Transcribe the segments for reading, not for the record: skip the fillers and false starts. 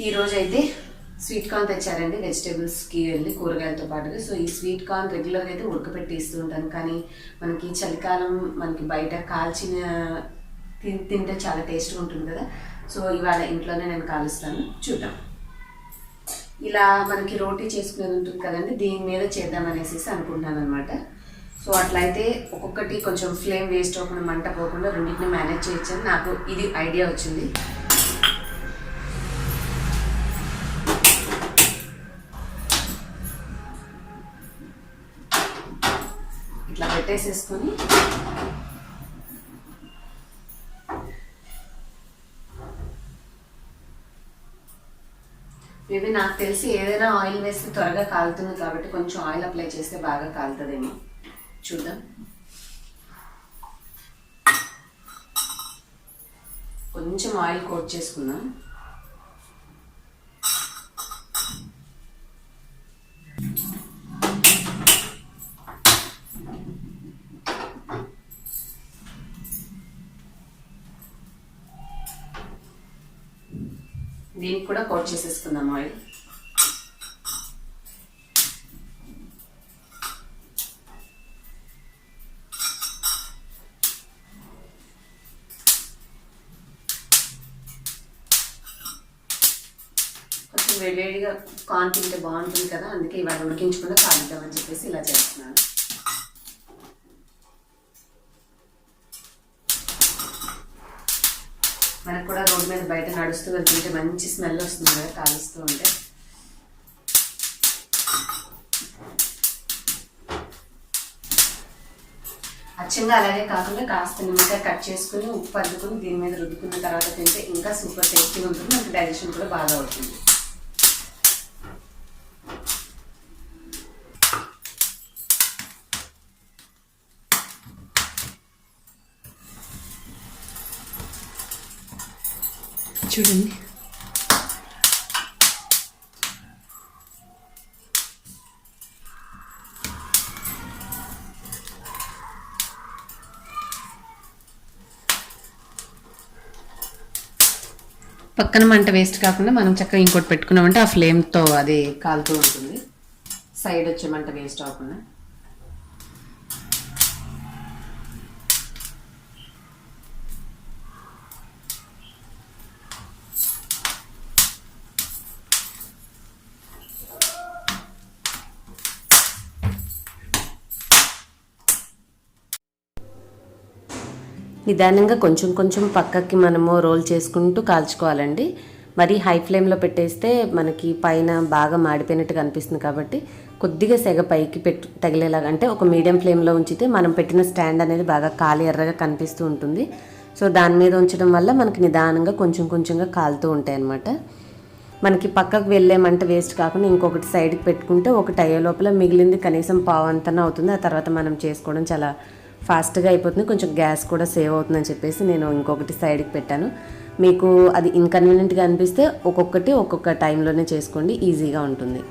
ఈరోజు అయితే sweet corn తెచ్చారండి వెజిటేబుల్స్కి వెళ్ళి కూరగాయలతో పాటుగా. సో ఈ స్వీట్ కార్న్ రెగ్యులర్గా అయితే ఉడకపెట్టి ఇస్తూ ఉంటాను, కానీ మనకి చలికాలం మనకి బయట కాల్చిన తింటే చాలా టేస్ట్గా ఉంటుంది కదా. సో ఇవాళ ఇంట్లోనే నేను కాలుస్తాను, చూద్దాం. ఇలా మనకి రోటీ చేసుకునేది ఉంటుంది కదండి, దీని మీద చేద్దామనేసి అనుకుంటున్నాను అనమాట. సో అట్లయితే ఒక్కొక్కటి కొంచెం ఫ్లేమ్ వేస్ట్ అవ్వకుండా, మంట పోకుండా రెండింటిని మేనేజ్ చేయొచ్చని నాకు ఇది ఐడియా వచ్చింది. ఇట్లా పెట్టేసేసుకొని మేబీ నాకు తెలిసి ఏదైనా ఆయిల్ వేస్తే త్వరగా కాలుతుంది కాబట్టి కొంచెం ఆయిల్ అప్లై చేస్తే బాగా కాలుతుందేమో, చూద్దాం. కొంచెం ఆయిల్ కోట్ చేసుకుందాం. దీనికి కూడా కోట్ చేసేసుకుందాం ఆయిల్. కొంచెం వేడివేడిగా కార్న్ తింటే బాగుంటుంది కదా, అందుకే ఇవాళ ఉడికించకుండా కాలుద్దామని చెప్పేసి ఇలా చేస్తున్నాను. మనకు కూడా రోడ్డు మీద బయట నడుస్తూ వెళ్తుంటే మంచి స్మెల్ వస్తుంది కదా కాలుస్తూ ఉంటే. అచ్చంగా అలాగే కాకుండా కాస్త నిమ్మకాయ కట్ చేసుకుని ఉప్పు అద్దుకుని దీని మీద రుద్దుకున్న తర్వాత తింటే ఇంకా సూపర్ టేస్టీగా ఉంటుంది, మనకి డైజెషన్ కూడా బాగా అవుతుంది. చూడండి, పక్కన మంట వేస్ట్ కాకుండా మనం చక్కగా ఇంకోటి పెట్టుకున్నామంటే ఆ ఫ్లేమ్తో అది కాలుతూ ఉంటుంది, సైడ్ వచ్చే మంట వేస్ట్ అవ్వకుండా. నిదానంగా కొంచెం కొంచెం పక్కకి మనము రోల్ చేసుకుంటూ కాల్చుకోవాలండి. మరి హై ఫ్లేమ్లో పెట్టేస్తే మనకి పైన బాగా మాడిపోయినట్టుగా అనిపిస్తుంది కాబట్టి కొద్దిగా సెగ పైకి తగిలేలాగా, అంటే ఒక మీడియం ఫ్లేమ్లో ఉంచితే మనం పెట్టిన స్టాండ్ అనేది బాగా కాలి ఎర్రగా కనిపిస్తూ ఉంటుంది. సో దాని మీద ఉంచడం వల్ల మనకి నిదానంగా కొంచెం కొంచెంగా కాలుతూ ఉంటాయి అన్నమాట. మనకి పక్కకు వెళ్ళే మంట వేస్ట్ కాకుండా ఇంకొకటి సైడ్కి పెట్టుకుంటే ఒకటి అయ్యే లోపల మిగిలింది కనీసం పావు అంతనా అవుతుంది. ఆ తర్వాత మనం చేసుకోవడం చాలా ఫాస్ట్గా అయిపోతుంది, కొంచెం గ్యాస్ కూడా సేవ్ అవుతుందని చెప్పేసి నేను ఇంకొకటి సైడ్కి పెట్టాను. మీకు అది ఇన్కన్వీనియంట్గా అనిపిస్తే ఒక్కొక్కటి ఒక్కొక్క టైంలోనే చేసుకోండి, ఈజీగా ఉంటుంది.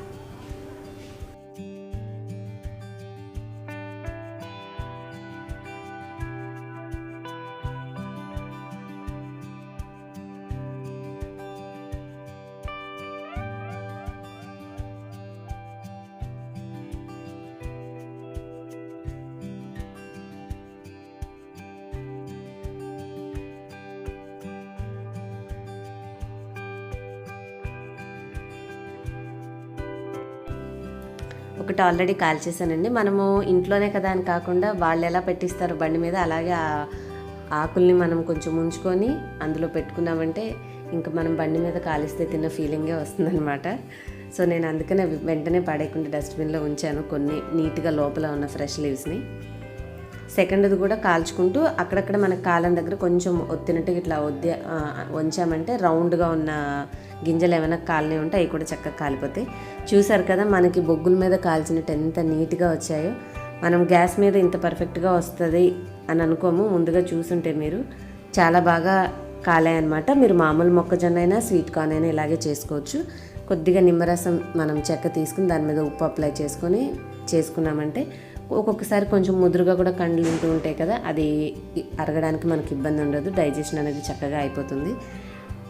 ఒకటి ఆల్రెడీ కాల్చేసానండి. మనము ఇంట్లోనే కదా అని కాకుండా వాళ్ళు ఎలా పెట్టిస్తారు బండి మీద, అలాగే ఆ ఆకుల్ని మనం కొంచెం ఉంచుకొని అందులో పెట్టుకున్నామంటే ఇంకా మనం బండి మీద కాలిస్తే తిన్న ఫీలింగే వస్తుందన్నమాట. సో నేను అందుకనే వెంటనే పడేయకుండా డస్ట్బిన్లో ఉంచాను కొన్ని నీట్గా లోపల ఉన్న ఫ్రెష్ లీవ్స్ని. సెకండ్ది కూడా కాల్చుకుంటూ అక్కడక్కడ మనకు కాలం దగ్గర కొంచెం ఒత్తినట్టుగా ఇట్లా వంచామంటే రౌండ్గా ఉన్న గింజలు ఏమైనా కాలనే ఉంటే అవి కూడా చక్కగా కాలిపోతాయి. చూసారు కదా మనకి బొగ్గుల మీద కాల్చినట్టు ఎంత నీట్గా వచ్చాయో. మనం గ్యాస్ మీద ఇంత పర్ఫెక్ట్గా వస్తుంది అని అనుకోము, ముందుగా చూసుంటే మీరు చాలా బాగా కాలాయన్నమాట. మీరు మామూలు మొక్కజొన్న అయినా స్వీట్ కార్న్ అయినా ఇలాగే చేసుకోవచ్చు. కొద్దిగా నిమ్మరసం మనం చెక్క తీసుకుని దాని మీద ఉప్పు అప్లై చేసుకున్నామంటే ఒక్కొక్కసారి కొంచెం ముదురుగా కూడా కండ్లు ఉంటూ ఉంటాయి కదా, అది అరగడానికి మనకి ఇబ్బంది ఉండదు, డైజెషన్ అనేది చక్కగా అయిపోతుంది.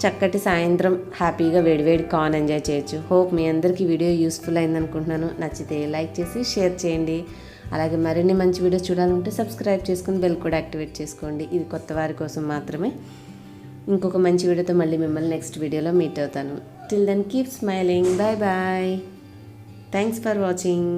చక్కటి సాయంత్రం హ్యాపీగా వేడివేడి కార్న్ ఎంజాయ్ చేయొచ్చు. హోప్ మీ అందరికీ వీడియో యూస్ఫుల్ అయిందనుకుంటున్నాను. నచ్చితే లైక్ చేసి షేర్ చేయండి. అలాగే మరిన్ని మంచి వీడియోస్ చూడాలంటే సబ్స్క్రైబ్ చేసుకుని బెల్ కూడా యాక్టివేట్ చేసుకోండి. ఇది కొత్త వారి కోసం మాత్రమే. ఇంకొక మంచి వీడియోతో మళ్ళీ మిమ్మల్ని నెక్స్ట్ వీడియోలో మీట్ అవుతాను. Till then keep smiling. Bye bye. Thanks for watching.